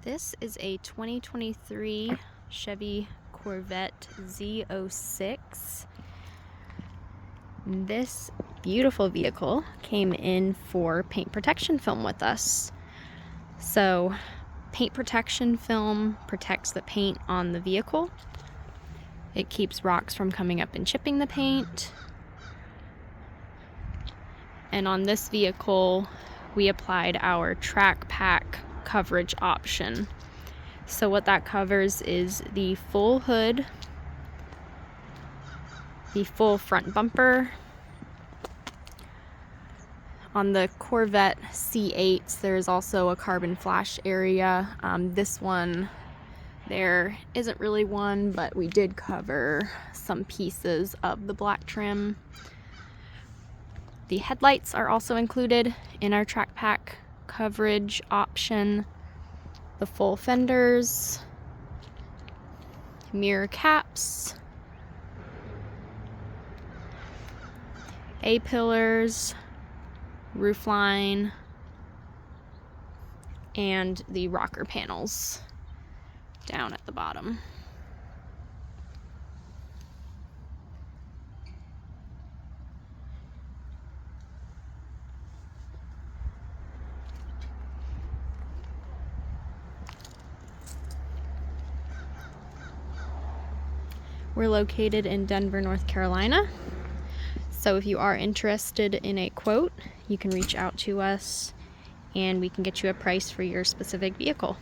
This is a 2023 Chevy Corvette Z06. This beautiful vehicle came in for paint protection film with us. So paint protection film protects the paint on the vehicle. It keeps rocks from coming up and chipping the paint. And on this vehicle, we applied our track pack coverage option. So what that covers is the full hood, the full front bumper. On the Corvette C8s, there's also a carbon flash area. This one, there isn't really one, but we did cover some pieces of the black trim. The headlights are also included in our track pack coverage option. The full fenders, mirror caps, A-pillars, roofline, and the rocker panels down at the bottom. We're located in Denver, North Carolina. So if you are interested in a quote, you can reach out to us and we can get you a price for your specific vehicle.